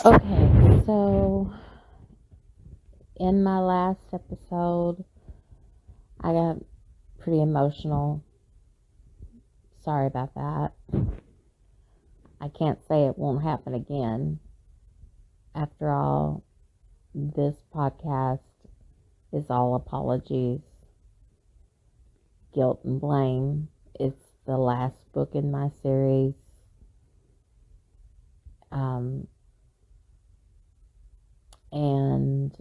Okay, so in my last episode, I got pretty emotional. Sorry about that. I can't say it won't happen again. After all, this podcast is all apologies, guilt, and blame. It's the last book in my series. Um, and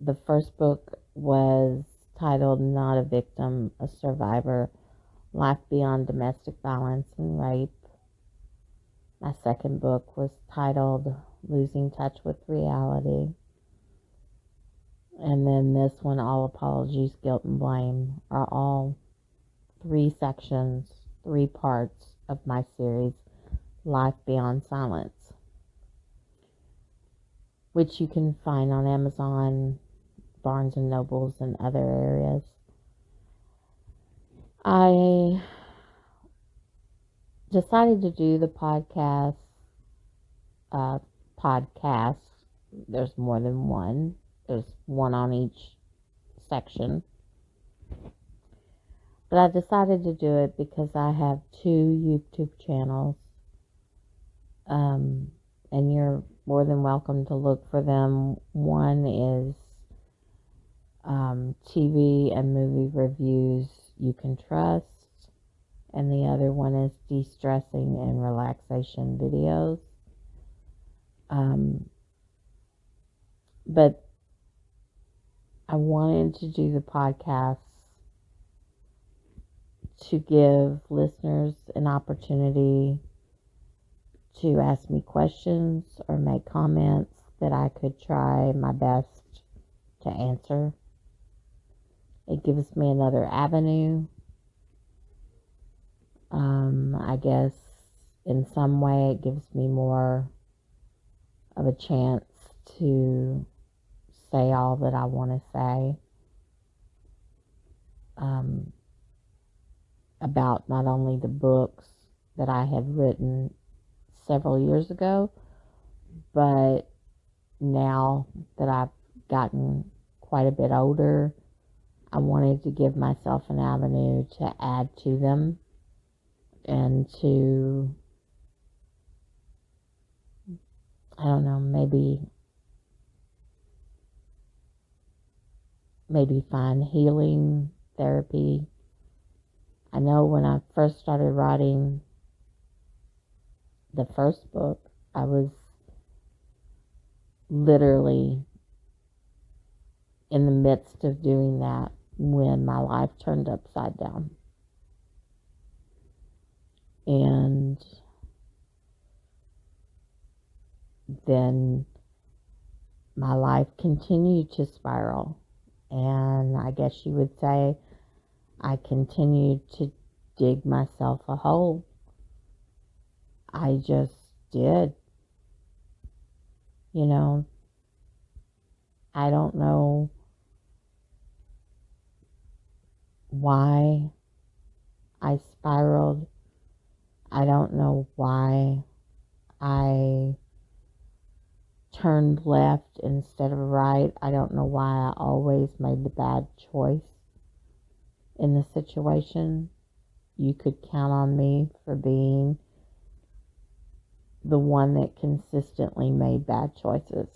the first book was titled Not a Victim, a Survivor, Life Beyond Domestic Violence and Rape. My second book was titled Losing Touch with Reality. And then this one, All Apologies, Guilt, and Blame, are all three sections, three parts of my series, Life Beyond Silence, which you can find on Amazon, Barnes and Nobles, and other areas. I decided to do the uh, podcast. There's more than one. There's one on each section. But I decided to do it because I have two YouTube channels. And you're more than welcome to look for them. One is TV and movie reviews you can trust, and the other one is de-stressing and relaxation videos. But I wanted to do the podcast to give listeners an opportunity to ask me questions or make comments that I could try my best to answer. It gives me another avenue. I guess in some way it gives me more of a chance to say all that I want to say about not only the books that I had written several years ago, but now that I've gotten quite a bit older, I wanted to give myself an avenue to add to them and to, I don't know, maybe find healing therapy. I know when I first started writing the first book, I was literally in the midst of doing that when my life turned upside down. And then my life continued to spiral. And I guess you would say I continued to dig myself a hole. I just did. You know, I don't know why I spiraled. I don't know why I turned left instead of right. I don't know why I always made the bad choice in the situation. You could count on me for being the one that consistently made bad choices.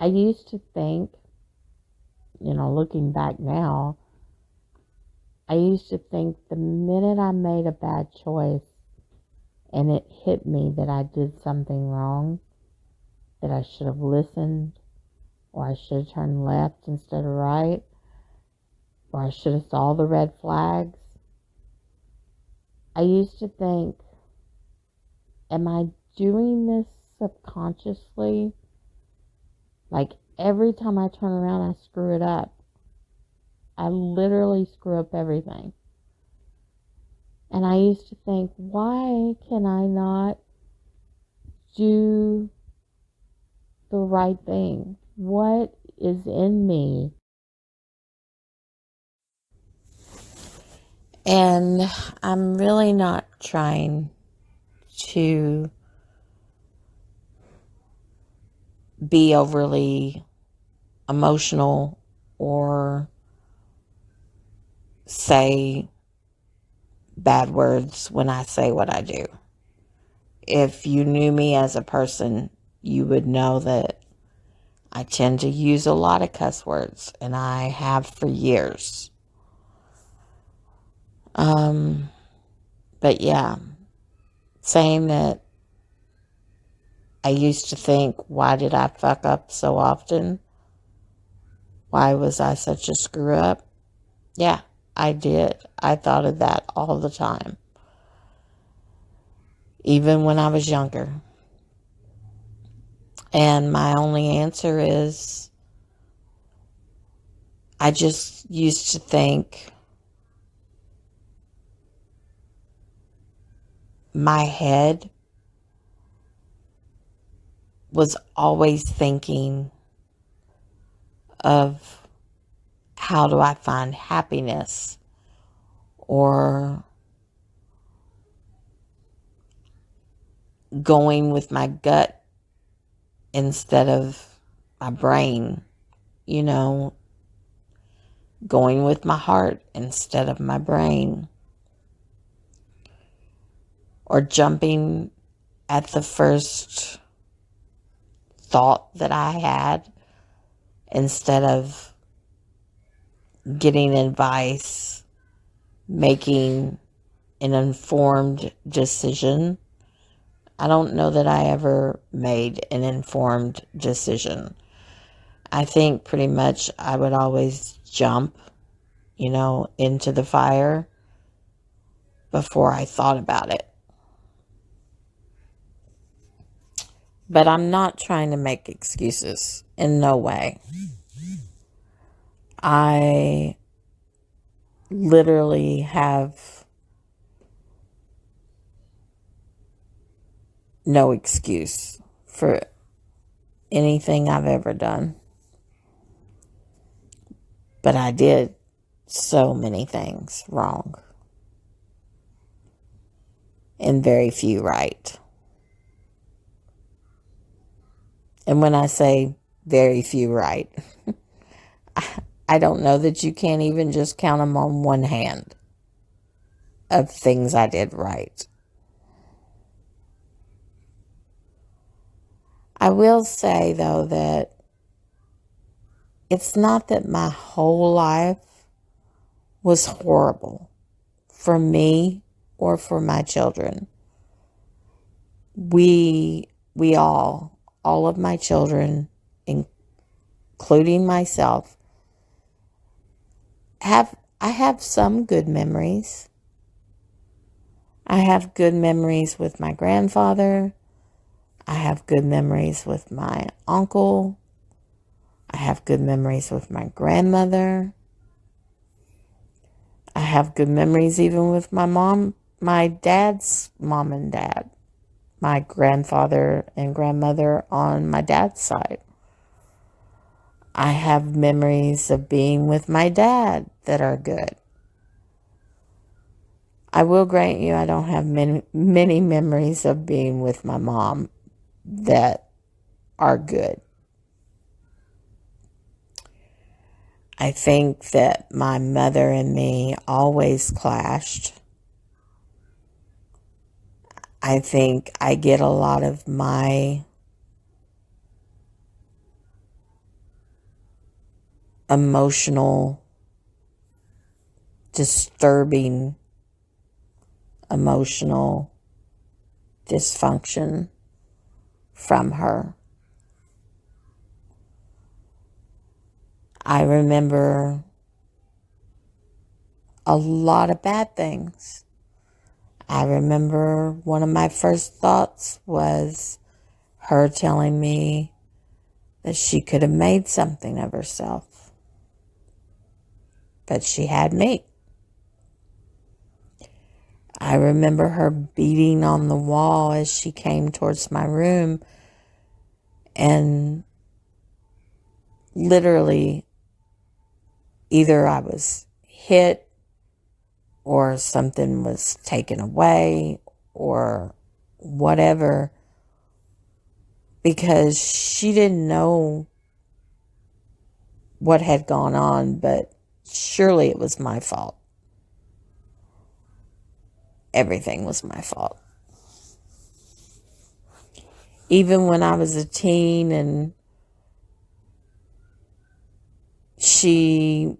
I used to think, looking back now, I used to think the minute I made a bad choice and it hit me that I did something wrong, that I should have listened, or I should have turned left instead of right, or I should have saw the red flags. I used to think, am I doing this subconsciously? Like every time I turn around, I screw it up. I literally screw up everything. And I used to think, why can I not do the right thing? What is in me? And I'm really not trying to be overly emotional or say bad words when I say what I do. If you knew me as a person, you would know that I tend to use a lot of cuss words, and I have for years. But yeah, saying that I used to think, why did I fuck up so often? Why was I such a screw up? Yeah, I did. I thought of that all the time, even when I was younger. And my only answer is, I just used to think my head was always thinking of how do I find happiness, or going with my gut instead of my brain, you know, going with my heart instead of my brain, or jumping at the first thought that I had instead of getting advice, making an informed decision. I don't know that I ever made an informed decision. I think pretty much I would always jump, into the fire before I thought about it. But I'm not trying to make excuses. In no way. I literally have no excuse for anything I've ever done. But I did so many things wrong and very few right. And when I say very few right, I don't know that you can't even just count them on one hand of things I did right. I will say, though, that it's not that my whole life was horrible for me or for my children. We all of my children, including myself, I have some good memories. I have good memories with my grandfather. I have good memories with my uncle. I have good memories with my grandmother. I have good memories even with my dad's mom and dad, my grandfather and grandmother on my dad's side. I have memories of being with my dad that are good. I will grant you I don't have many memories of being with my mom that are good. I think that my mother and me always clashed. I think I get a lot of my disturbing emotional dysfunction from her. I remember a lot of bad things. I remember one of my first thoughts was her telling me that she could have made something of herself, but she had me. I remember her beating on the wall as she came towards my room, and literally either I was hit or something was taken away or whatever, because she didn't know what had gone on, but surely it was my fault. Everything was my fault. Even when I was a teen and she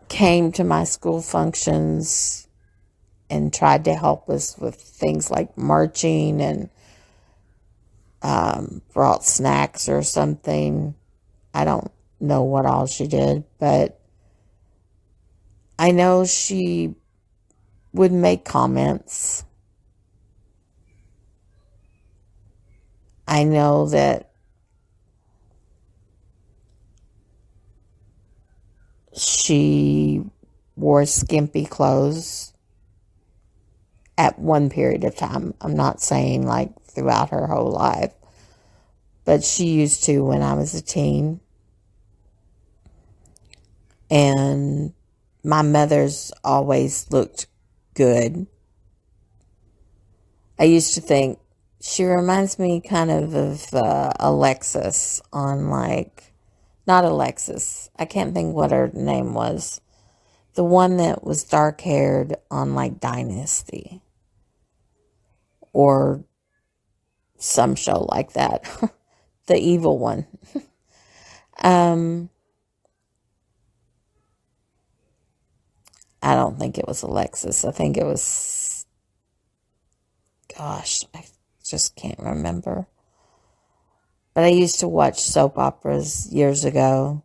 came to my school functions and tried to help us with things like marching and brought snacks or something. I don't know what all she did, but I know she would make comments. I know that she wore skimpy clothes at one period of time. I'm not saying like throughout her whole life, but she used to when I was a teen. And my mother's always looked good. I used to think she reminds me kind of Alexis on like, not Alexis. I can't think what her name was. The one that was dark haired on like Dynasty or some show like that. The evil one. I don't think it was Alexis. I think it was, gosh, I just can't remember. But I used to watch soap operas years ago.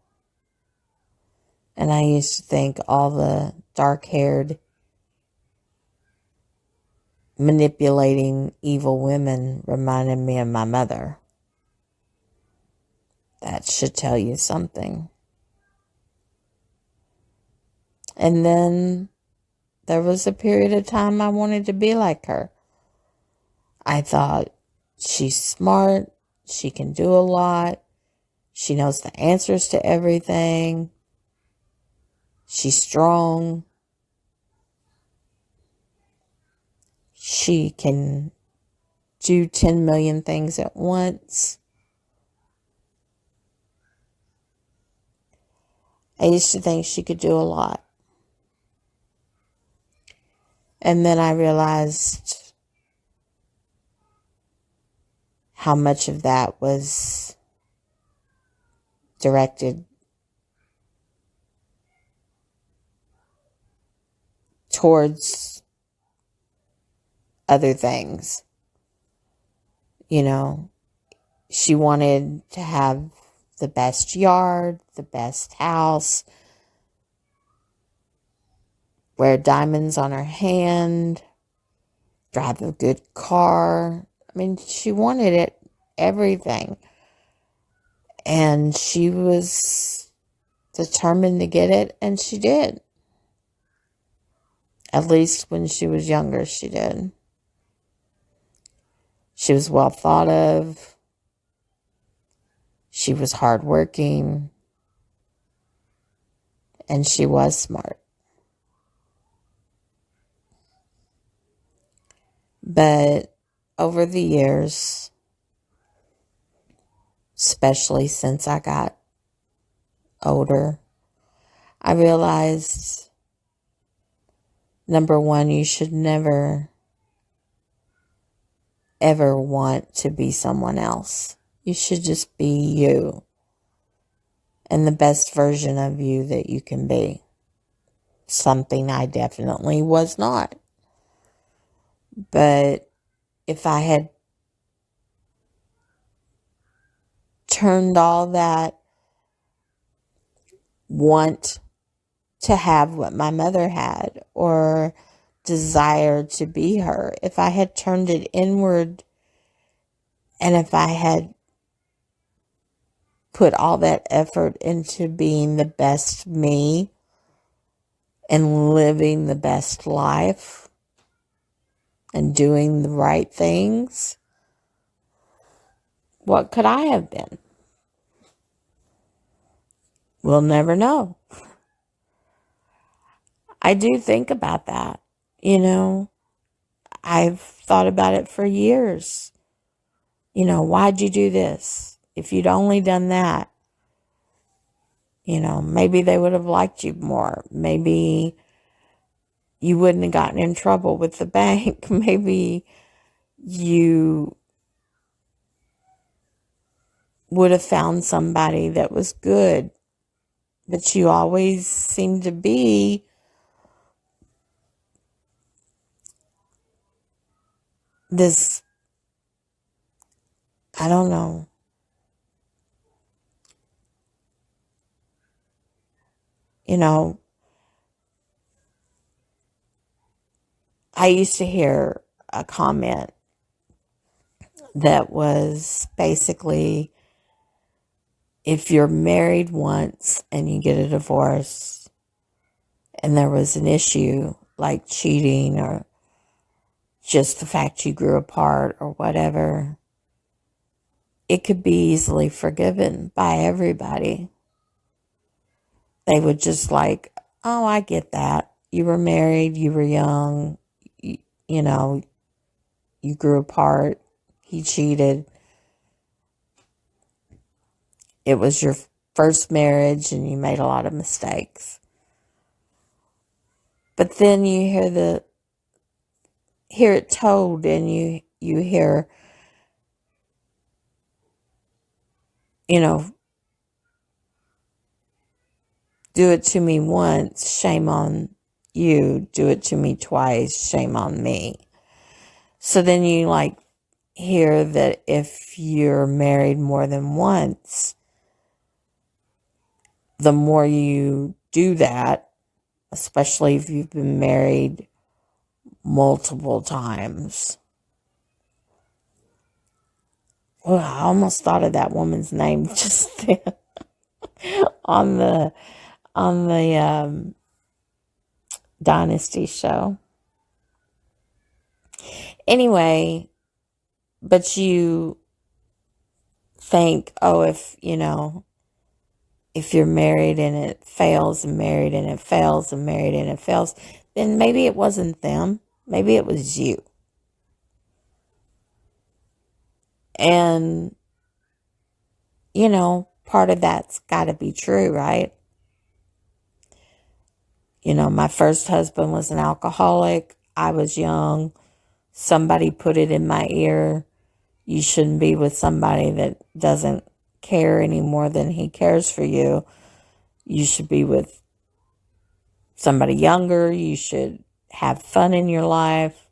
And I used to think all the dark-haired, manipulating, evil women reminded me of my mother. That should tell you something. And then there was a period of time I wanted to be like her. I thought, she's smart, she can do a lot, she knows the answers to everything, she's strong, she can do 10 million things at once. I used to think she could do a lot. And then I realized how much of that was directed towards other things. You know, she wanted to have the best yard, the best house, wear diamonds on her hand, drive a good car. I mean, she wanted it, everything. And she was determined to get it, and she did. At least when she was younger, she did. She was well thought of. She was hardworking. And she was smart. But over the years, especially since I got older, I realized, number one, you should never, ever want to be someone else. You should just be you and the best version of you that you can be. Something I definitely was not. But if I had turned all that want to have what my mother had or desire to be her, if I had turned it inward and if I had put all that effort into being the best me and living the best life and doing the right things, what could I have been? We'll never know. I do think about that, you know. I've thought about it for years. Why'd you do this? If you'd only done that, maybe they would have liked you more. Maybe you wouldn't have gotten in trouble with the bank. Maybe you would have found somebody that was good. But you always seem to be this, I don't know. I used to hear a comment that was basically, if you're married once and you get a divorce and there was an issue like cheating or just the fact you grew apart or whatever, it could be easily forgiven by everybody. They would just like, oh, I get that. You were married, you were young, you know, you grew apart, he cheated. It was your first marriage and you made a lot of mistakes. But then you hear it told, and you hear, do it to me once, shame on you. Do it to me twice, shame on me. So then you hear that if you're married more than once, the more you do that, especially if you've been married multiple times. Well, I almost thought of that woman's name just then on the Dynasty show. Anyway, but you think, oh, if you're married and it fails, and married and it fails, and married and it fails, then maybe it wasn't them. Maybe it was you. And, part of that's got to be true, right? My first husband was an alcoholic. I was young. Somebody put it in my ear. You shouldn't be with somebody that doesn't care any more than he cares for you. You should be with somebody younger. You should have fun in your life.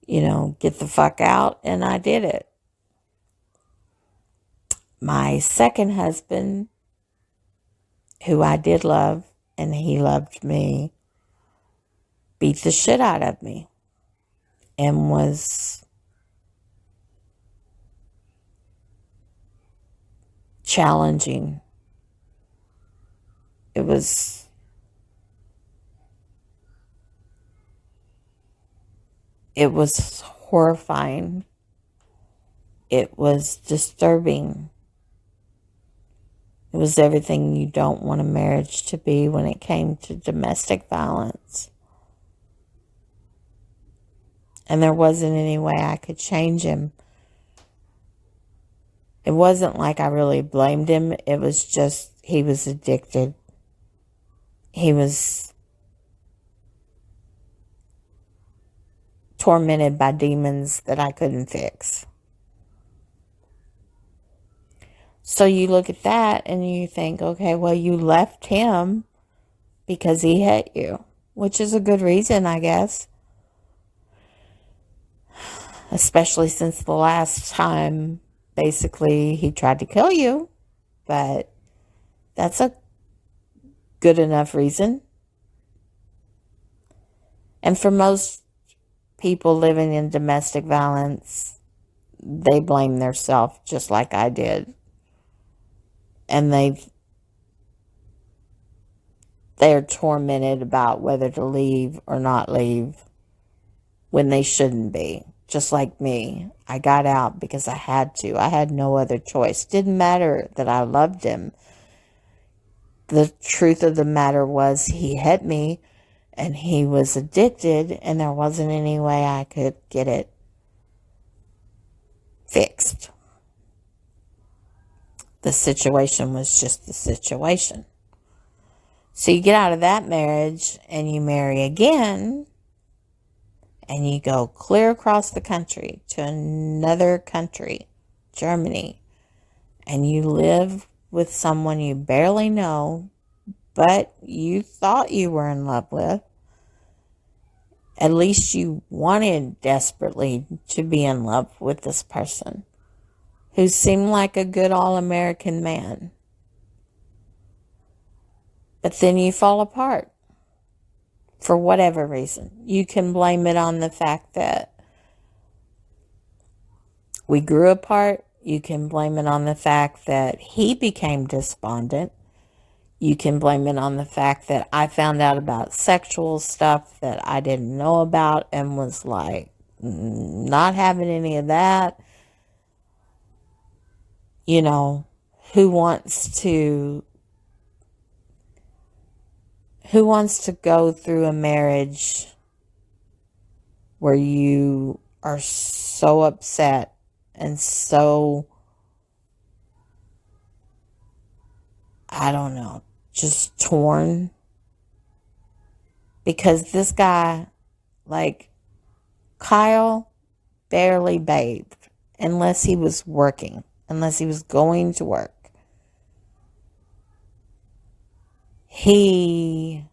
Get the fuck out. And I did it. My second husband, who I did love, and he loved me, beat the shit out of me and was challenging. It was horrifying. It was disturbing. It was everything you don't want a marriage to be when it came to domestic violence. And there wasn't any way I could change him. It wasn't like I really blamed him. It was just he was addicted. He was tormented by demons that I couldn't fix. So you look at that and you think, okay, well, you left him because he hit you, which is a good reason, I guess. Especially since the last time, basically, he tried to kill you. But that's a good enough reason. And for most people living in domestic violence, they blame themselves just like I did. And they're tormented about whether to leave or not leave when they shouldn't be. Just like me. I got out because I had to. I had no other choice. Didn't matter that I loved him. The truth of the matter was he hit me And he was addicted, and there wasn't any way I could get it fixed. The situation was just the situation. So you get out of that marriage and you marry again, and you go clear across the country to another country, Germany, and you live with someone you barely know, but you thought you were in love with. At least you wanted desperately to be in love with this person who seemed like a good all-American man. But then you fall apart for whatever reason. You can blame it on the fact that we grew apart. You can blame it on the fact that he became despondent. You can blame it on the fact that I found out about sexual stuff that I didn't know about and was like, not having any of that. You know, who wants to go through a marriage where you are so upset and so, I don't know, just torn? Because this guy, like, Kyle barely bathed unless he was working, unless he was going to work. He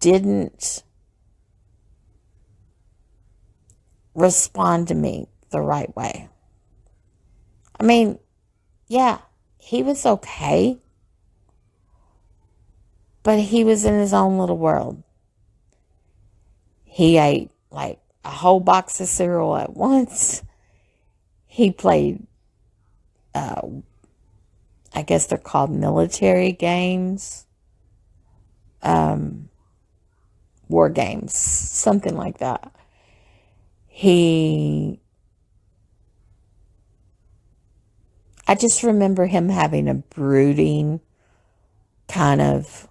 didn't respond to me the right way. I mean, yeah, he was okay, but he was in his own little world. He ate like a whole box of cereal at once. He played, I guess they're called military games, war games, something like that. I just remember him having a brooding kind of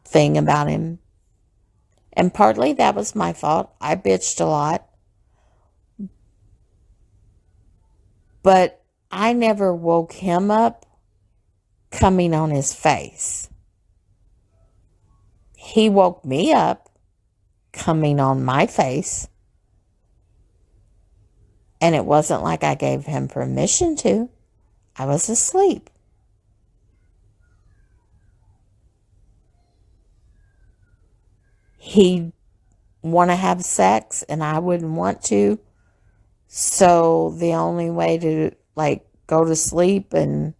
thing about him. And partly that was my fault. I bitched a lot. But I never woke him up coming on his face. He woke me up coming on my face. And it wasn't like I gave him permission to. I was asleep. He'd want to have sex and I wouldn't want to. So the only way to like go to sleep and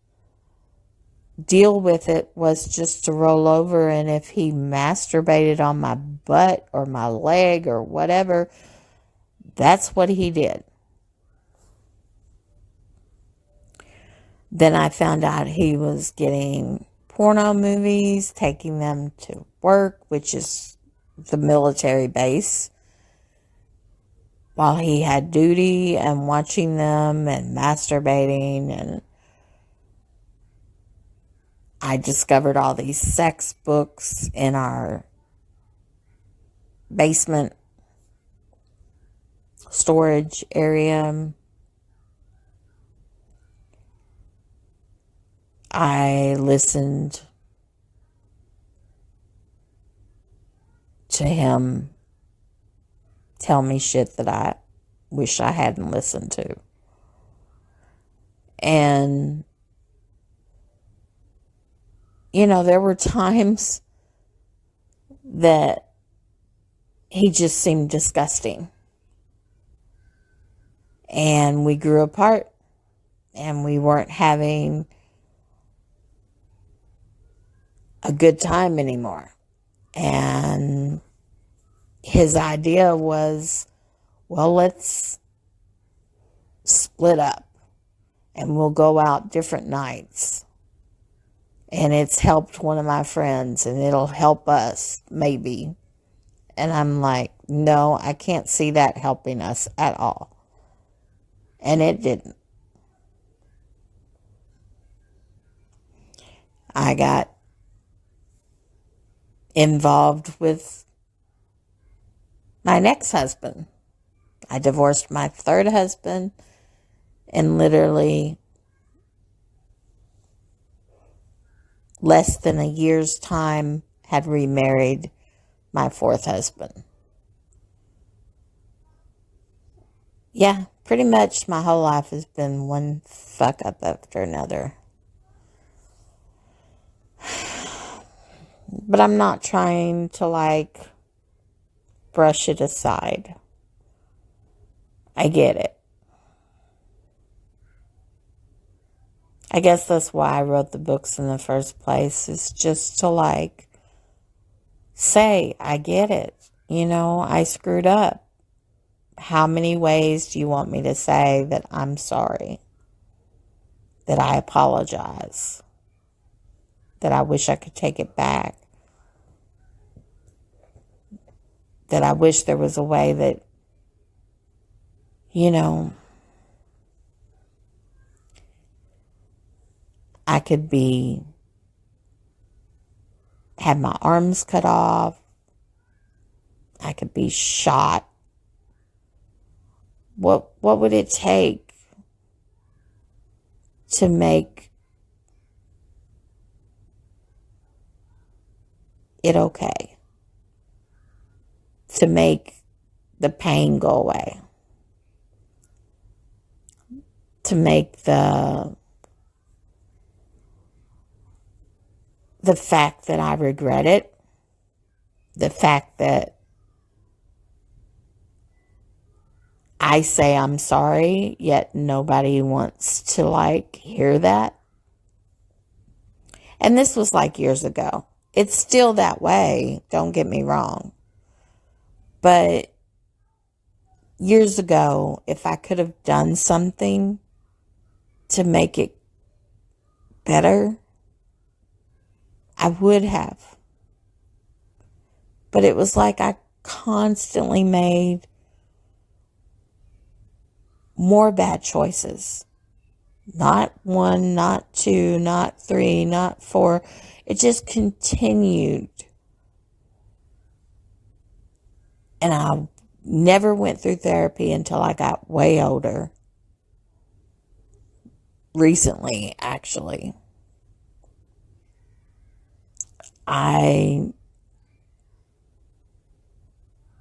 deal with it was just to roll over, and if he masturbated on my butt or my leg or whatever, that's what he did. Then I found out he was getting porno movies, taking them to work, which is the military base, while he had duty, and watching them and masturbating. And I discovered all these sex books in our basement storage area. I listened to him tell me shit that I wish I hadn't listened to. And, you know, there were times that he just seemed disgusting. And we grew apart, and we weren't having a good time anymore. And his idea was, well, let's split up and we'll go out different nights. And it's helped one of my friends and it'll help us, maybe. And I'm like, no, I can't see that helping us at all. And it didn't. I got involved with my next husband. I divorced my third husband and literally less than a year's time had remarried my fourth husband. Yeah, pretty much my whole life has been one fuck up after another. But I'm not trying to brush it aside. I get it. I guess that's why I wrote the books in the first place, is just to say, I get it. I screwed up. How many ways do you want me to say that I'm sorry? That I apologize? That I wish I could take it back? That I wish there was a way that, I could have my arms cut off. I could be shot. What would it take to make it okay? To make the pain go away? To make the fact that I regret it, the fact that I say I'm sorry, yet nobody wants to hear that. And this was years ago. It's still that way, don't get me wrong. But years ago, if I could have done something to make it better, I would have. But it was I constantly made more bad choices. Not 1, not 2, not 3, not 4. It just continued. And I never went through therapy until I got way older. Recently, actually.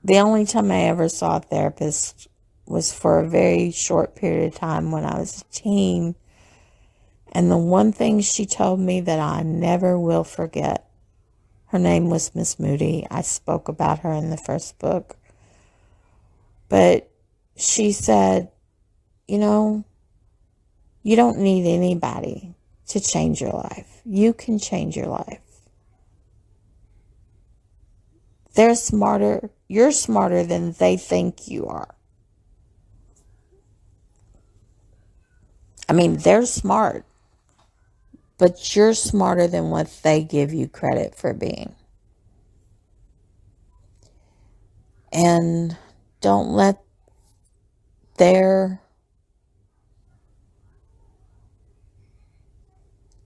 The only time I ever saw a therapist was for a very short period of time when I was a teen. And the one thing she told me that I never will forget, her name was Miss Moody. I spoke about her in the first book. But she said, you don't need anybody to change your life. You can change your life. They're smarter. You're smarter than they think you are. I mean, they're smart, but you're smarter than what they give you credit for being. And don't let their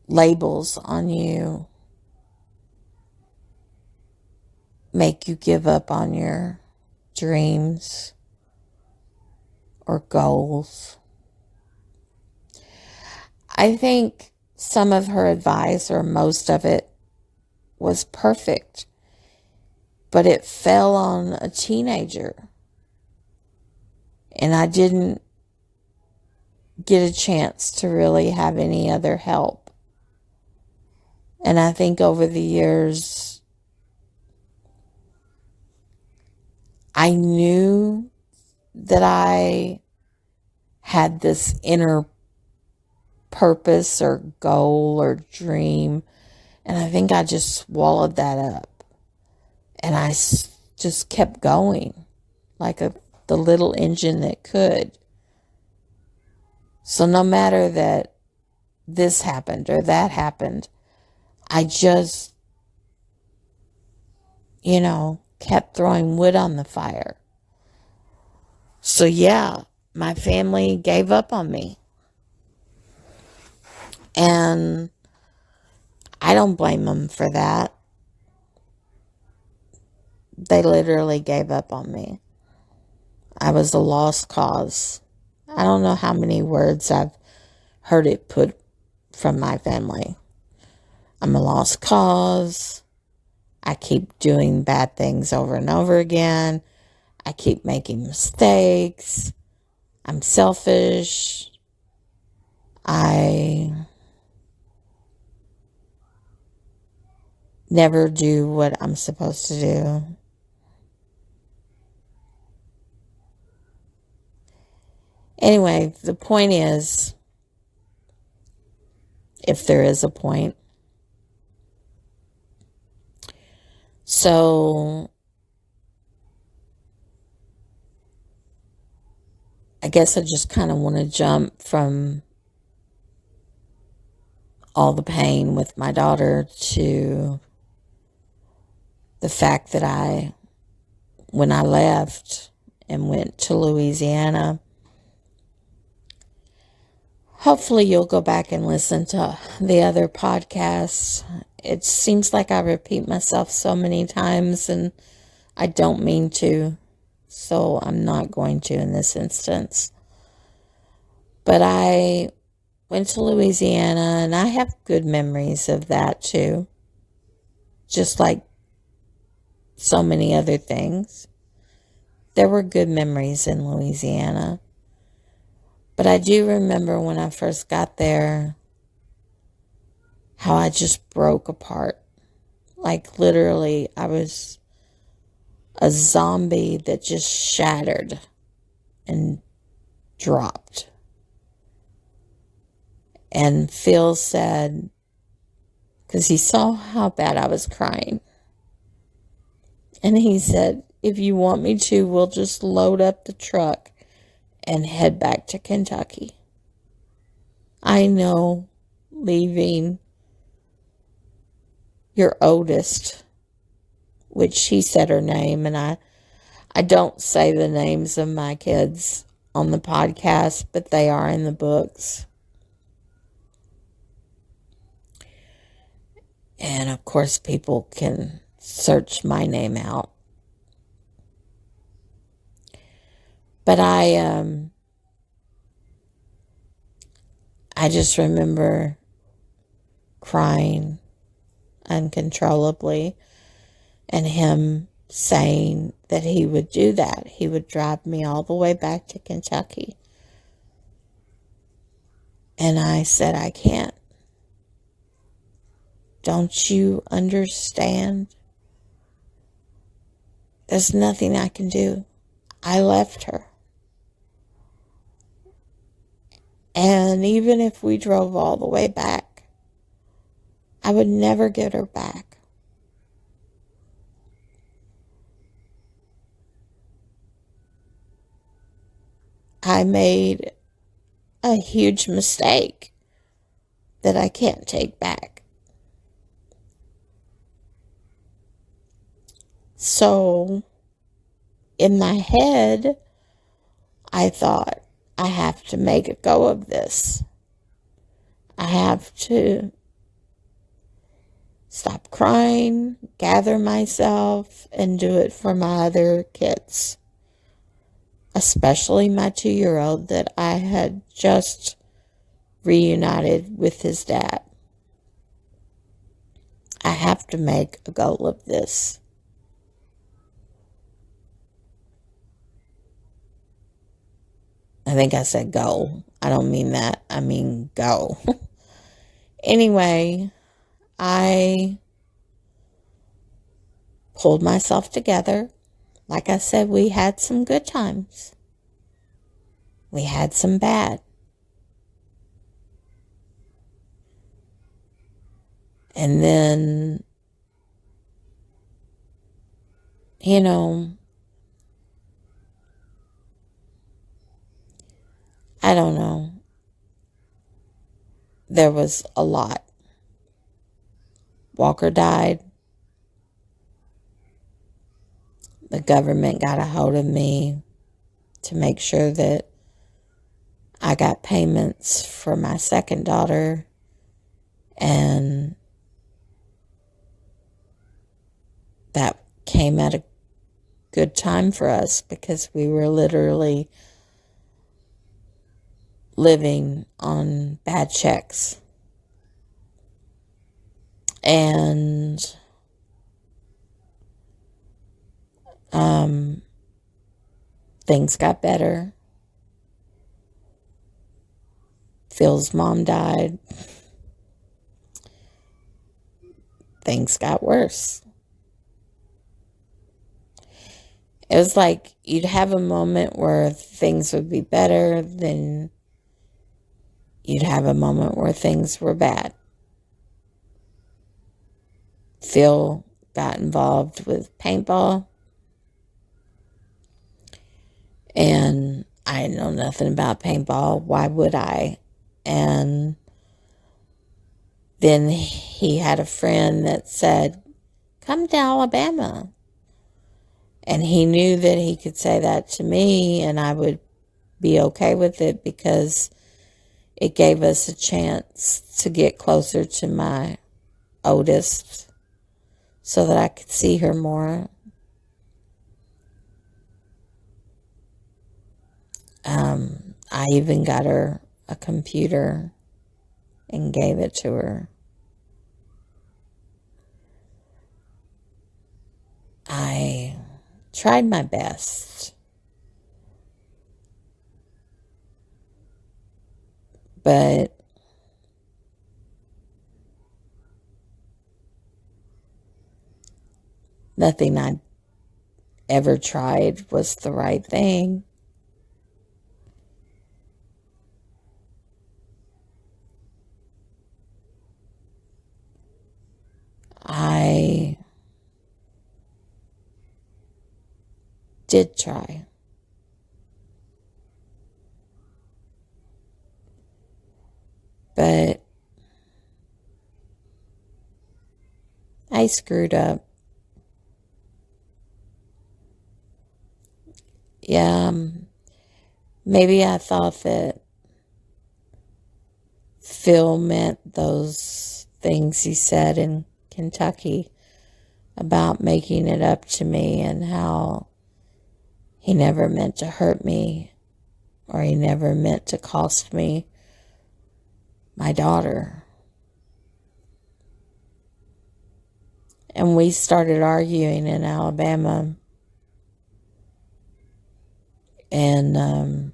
labels on you make you give up on your dreams or goals. I think some of her advice, or most of it, was perfect, but it fell on a teenager. And I didn't get a chance to really have any other help. And I think over the years, I knew that I had this inner purpose or goal or dream. And I think I just swallowed that up. And I just kept going like the little engine that could. So no matter that this happened or that happened, I just, kept throwing wood on the fire. So yeah, my family gave up on me. And I don't blame them for that. They literally gave up on me. I was a lost cause. I don't know how many words I've heard it put from my family. I'm a lost cause. I keep doing bad things over and over again. I keep making mistakes. I'm selfish. I never do what I'm supposed to do. Anyway, the point is, if there is a point, so I guess I just kind of want to jump from all the pain with my daughter to the fact that when I left and went to Louisiana, hopefully you'll go back and listen to the other podcasts. It seems like I repeat myself so many times, and I don't mean to, so I'm not going to in this instance. But I went to Louisiana, and I have good memories of that too, just like so many other things. There were good memories in Louisiana. But I do remember when I first got there, how I just broke apart. Like literally, I was a zombie that just shattered and dropped. And Phil said, because he saw how bad I was crying, and he said, if you want me to, we'll just load up the truck and head back to Kentucky. I know leaving your oldest, which she said her name, and I don't say the names of my kids on the podcast, but they are in the books. And of course, people can search my name out. But I just remember crying uncontrollably, and him saying that he would do that. He would drive me all the way back to Kentucky. And I said, I can't. Don't you understand? There's nothing I can do. I left her. And even if we drove all the way back, I would never get her back. I made a huge mistake that I can't take back. So, in my head, I thought, I have to make a go of this. I have to stop crying, gather myself, and do it for my other kids. Especially my 2-year-old that I had just reunited with his dad. I have to make a go of this. I think I said go. I don't mean that. I mean go. Anyway, I pulled myself together. Like I said, we had some good times. We had some bad. And then, you know, I don't know. There was a lot. Walker died. The government got a hold of me to make sure that I got payments for my second daughter, and that came at a good time for us because we were literally living on bad checks. And things got better. Phil's mom died. Things got worse. It was like you'd have a moment where things would be better, then you'd have a moment where things were bad. Phil got involved with paintball, and I know nothing about paintball. Why would I? And then he had a friend that said, come to Alabama. And he knew that he could say that to me and I would be okay with it because it gave us a chance to get closer to my oldest so that I could see her more. I even got her a computer and gave it to her. I tried my best, but nothing I ever tried was the right thing. I did try. But I screwed up. Yeah, maybe I thought that Phil meant those things he said in Kentucky about making it up to me and how he never meant to hurt me or he never meant to cost me my daughter. And we started arguing in Alabama. And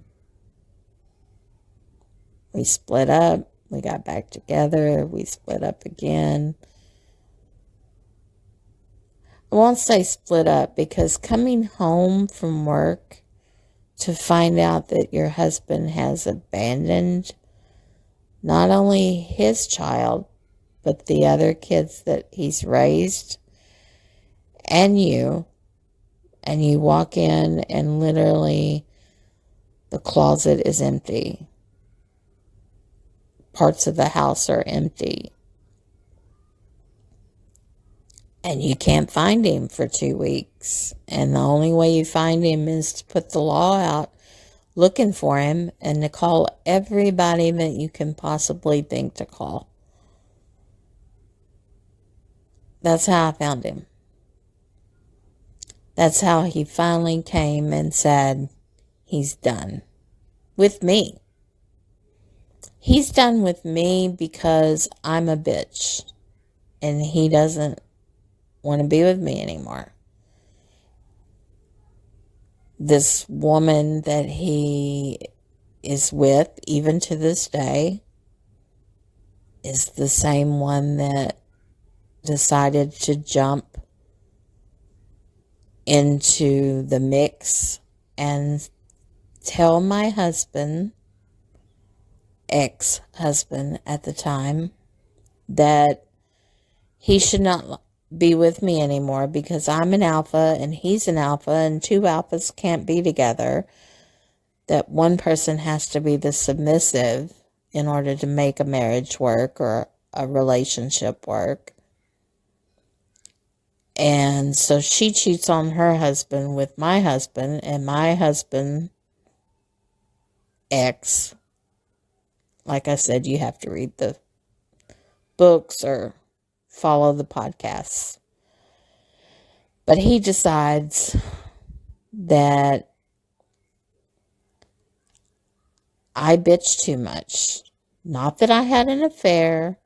we split up. We got back together. We split up again. I won't say split up because coming home from work to find out that your husband has abandoned not only his child, but the other kids that he's raised and you walk in and literally the closet is empty. Parts of the house are empty. And you can't find him for 2 weeks. And the only way you find him is to put the law out looking for him and to call everybody that you can possibly think to call. That's how I found him. That's how he finally came and said, he's done with me. He's done with me because I'm a bitch and he doesn't want to be with me anymore. This woman that he is with, even to this day, is the same one that decided to jump into the mix and tell my husband, ex-husband at the time, that he should not be with me anymore because I'm an alpha and he's an alpha and two alphas can't be together. That one person has to be the submissive in order to make a marriage work or a relationship work. And so she cheats on her husband with my husband, and my husband, ex, like I said, you have to read the books or follow the podcasts. But he decides that I bitched too much. Not that I had an affair,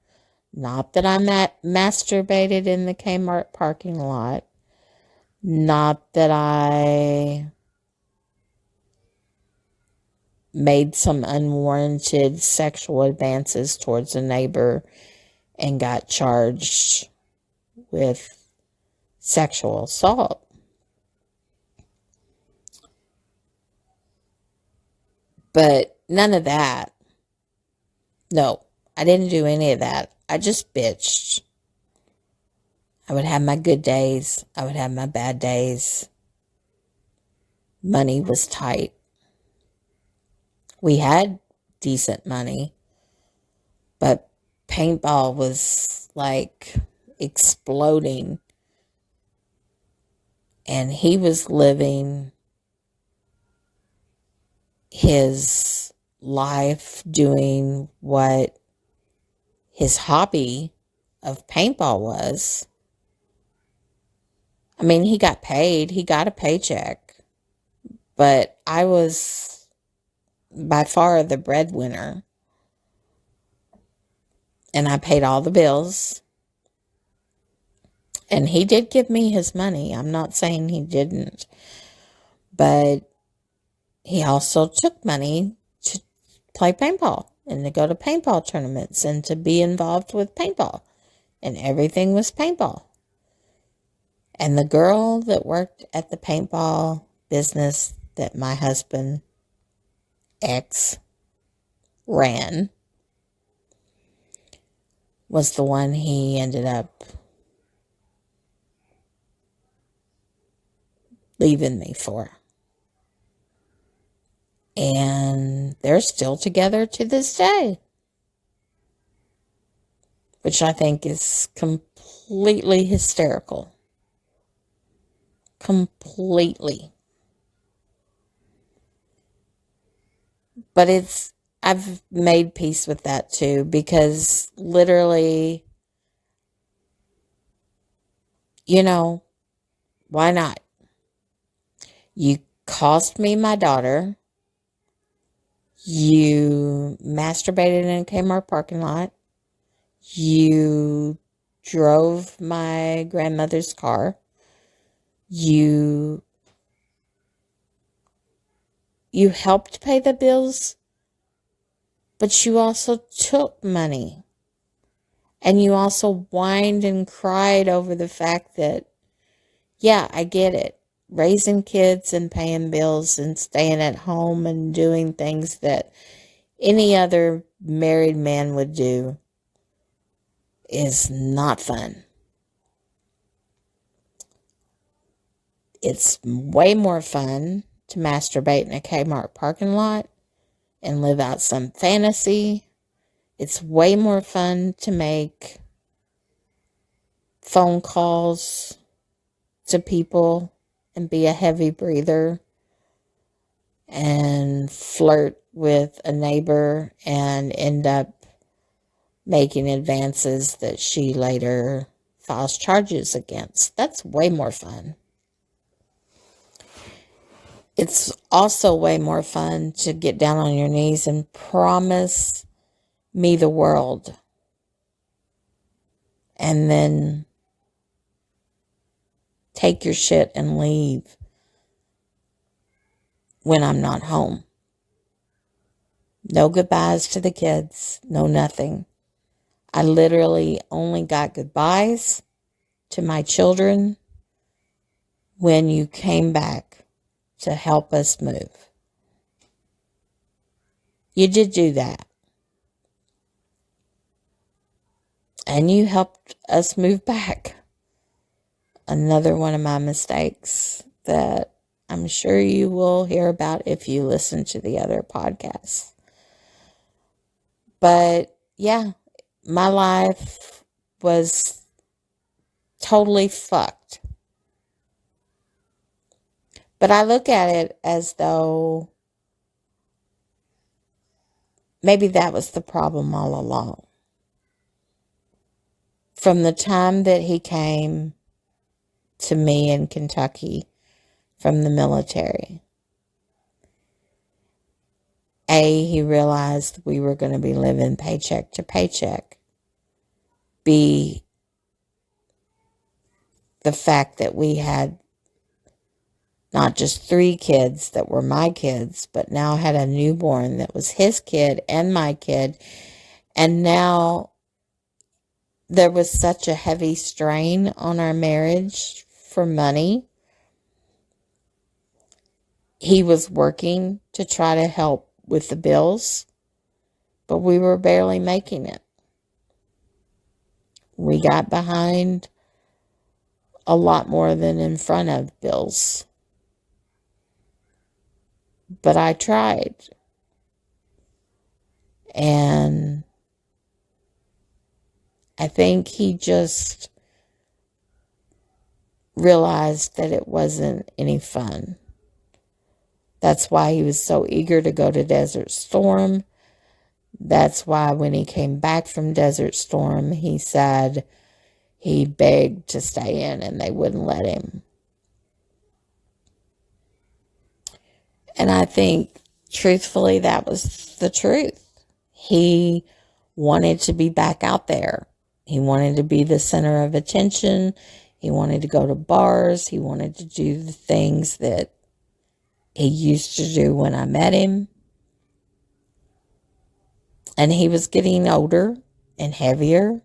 not that I masturbated in the Kmart parking lot, not that I made some unwarranted sexual advances towards a neighbor and got charged with sexual assault. But none of that. No, I didn't do any of that. I just bitched. I would have my good days. I would have my bad days. Money was tight. We had decent money, but paintball was like exploding. And he was living his life doing what his hobby of paintball was. I mean, he got paid, he got a paycheck, but I was by far the breadwinner. And I paid all the bills. And he did give me his money. I'm not saying he didn't. But he also took money to play paintball and to go to paintball tournaments and to be involved with paintball. And everything was paintball. And the girl that worked at the paintball business that my husband, ex, ran was the one he ended up leaving me for. And they're still together to this day, which I think is completely hysterical. Completely. But I've made peace with that too, because literally, why not? You cost me my daughter. You masturbated in a Kmart parking lot. You drove my grandmother's car. You helped pay the bills, but you also took money. And you also whined and cried over the fact that, yeah, I get it. Raising kids and paying bills and staying at home and doing things that any other married man would do is not fun. It's way more fun to masturbate in a Kmart parking lot and live out some fantasy. It's way more fun to make phone calls to people and be a heavy breather and flirt with a neighbor and end up making advances that she later files charges against. That's way more fun. It's also way more fun to get down on your knees and promise me the world and then take your shit and leave when I'm not home. No goodbyes to the kids, no nothing. I literally only got goodbyes to my children when you came back to help us move. You did do that. And you helped us move back. Another one of my mistakes that I'm sure you will hear about if you listen to the other podcasts. But yeah, my life was totally fucked. But I look at it as though maybe that was the problem all along. From the time that he came to me in Kentucky from the military. He realized we were going to be living paycheck to paycheck. B, the fact that we had not just 3 kids that were my kids, but now had a newborn that was his kid and my kid. And now there was such a heavy strain on our marriage for money. He was working to try to help with the bills, but we were barely making it. We got behind a lot more than in front of bills. But I tried. And I think he just realized that it wasn't any fun. That's why he was so eager to go to Desert Storm. That's why when he came back from Desert Storm, he said he begged to stay in and they wouldn't let him. And I think, truthfully, that was the truth. He wanted to be back out there. He wanted to be the center of attention. He wanted to go to bars. He wanted to do the things that he used to do when I met him. And he was getting older and heavier.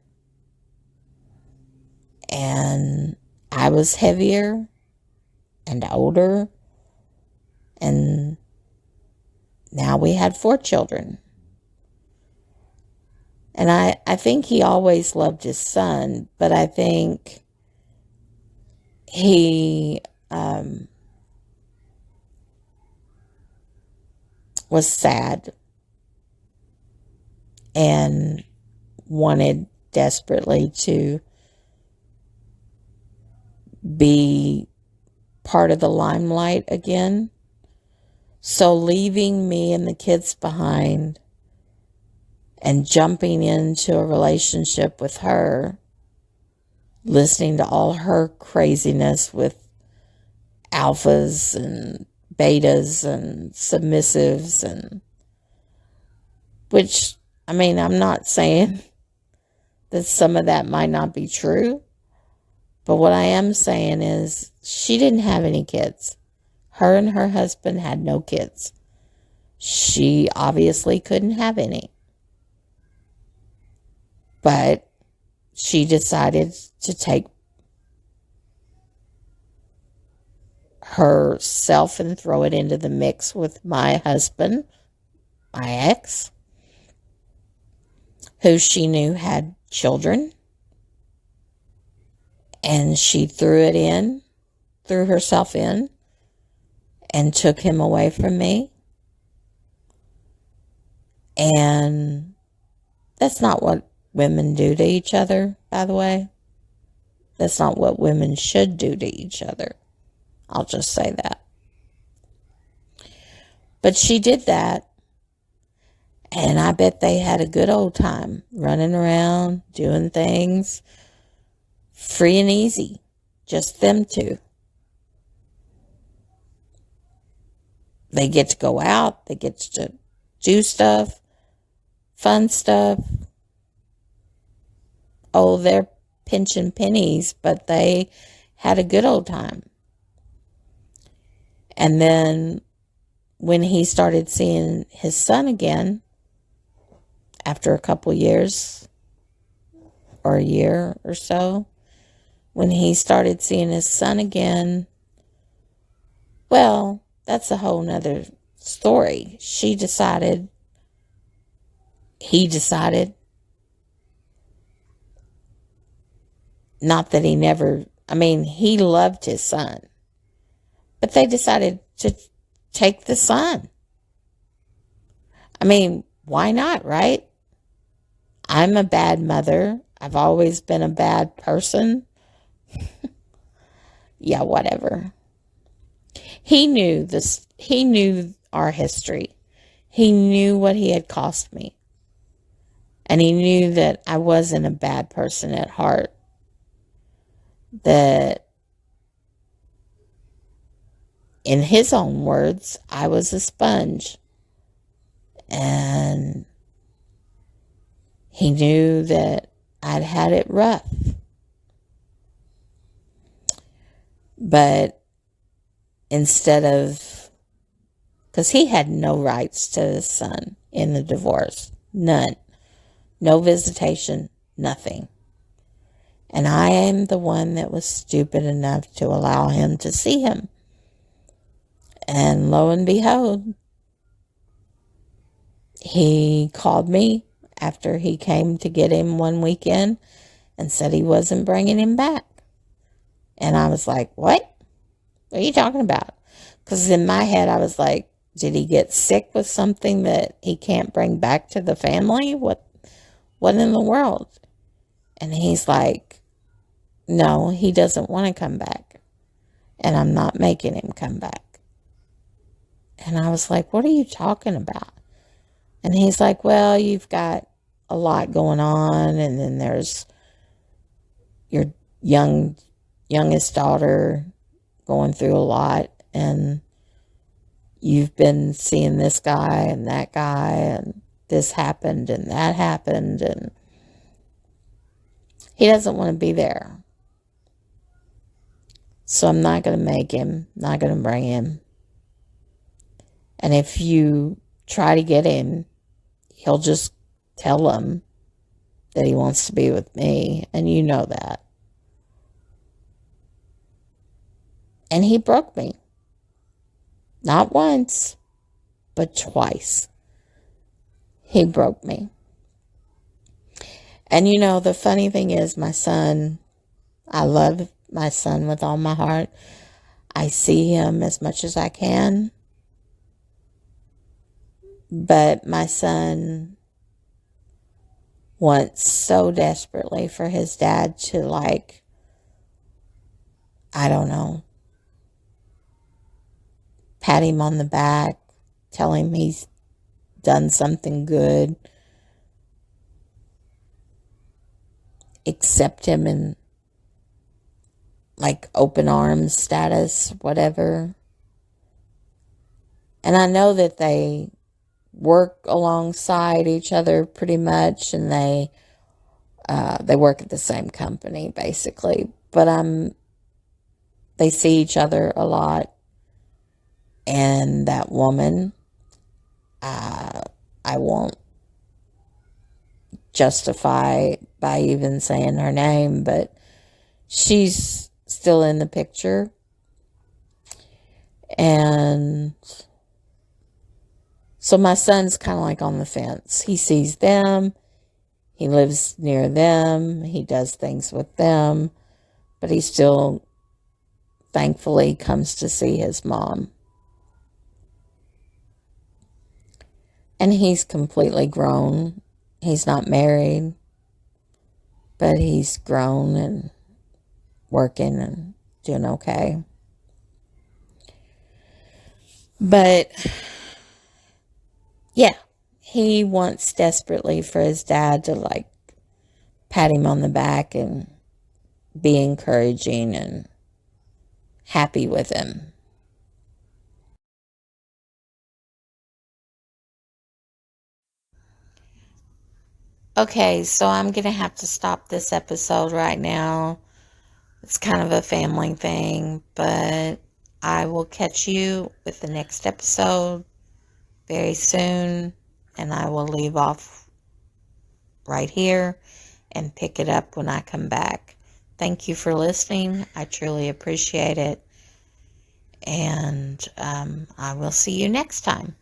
And I was heavier and older. And now we had 4 children. And I think he always loved his son, but I think he was sad and wanted desperately to be part of the limelight again. So leaving me and the kids behind and jumping into a relationship with her, listening to all her craziness with alphas and betas and submissives, and which, I mean, I'm not saying that some of that might not be true, but what I am saying is she didn't have any kids. Her and her husband had no kids. She obviously couldn't have any. But she decided to take herself and throw it into the mix with my husband, my ex, who she knew had children. And she threw herself in, and took him away from me. And that's not what women do to each other, by the way. That's not what women should do to each other. I'll just say that. But she did that. And I bet they had a good old time running around, doing things free and easy. Just them two. They get to go out. They get to do stuff, fun stuff. Oh, they're pinching pennies, but they had a good old time. And then when he started seeing his son again, after a couple years or a year or so, when he started seeing his son again, well, that's a whole nother story. He decided, not that he never, I mean, he loved his son, but they decided to take the son. I mean, why not, right? I'm a bad mother. I've always been a bad person. Yeah, whatever. He knew this. He knew our history. He knew what he had cost me. And he knew that I wasn't a bad person at heart. That in his own words, I was a sponge. And he knew that I'd had it rough. But instead of, because he had no rights to his son in the divorce, none, no visitation, nothing. And I am the one that was stupid enough to allow him to see him. And lo and behold, he called me after he came to get him one weekend and said he wasn't bringing him back. And I was like, what? What are you talking about? Because in my head, I was like, did he get sick with something that he can't bring back to the family? What in the world? And he's like, no, he doesn't want to come back. And I'm not making him come back. And I was like, what are you talking about? And he's like, well, you've got a lot going on. And then there's your youngest daughter going through a lot. And you've been seeing this guy and that guy. And this happened and that happened. And he doesn't want to be there. So I'm not going to make him, not going to bring him. And if you try to get him, he'll just tell him that he wants to be with me. And you know that. And he broke me. Not once, but twice. He broke me. And you know, the funny thing is, my son, I love my son with all my heart. I see him as much as I can. But my son wants so desperately for his dad to, like, I don't know, pat him on the back, tell him he's done something good, accept him in, like, open arms status, whatever. And I know that they work alongside each other pretty much, and they work at the same company basically, but they see each other a lot. And that woman, I won't justify by even saying her name, but she's still in the picture. And so my son's kind of like on the fence. He sees them. He lives near them. He does things with them. But he still, thankfully, comes to see his mom. And he's completely grown. He's not married. But he's grown and working and doing okay. But yeah, he wants desperately for his dad to, like, pat him on the back and be encouraging and happy with him. Okay, so I'm going to have to stop this episode right now. It's kind of a family thing, but I will catch you with the next episode very soon, and I will leave off right here and pick it up when I come back. Thank you for listening. I truly appreciate it, and I will see you next time.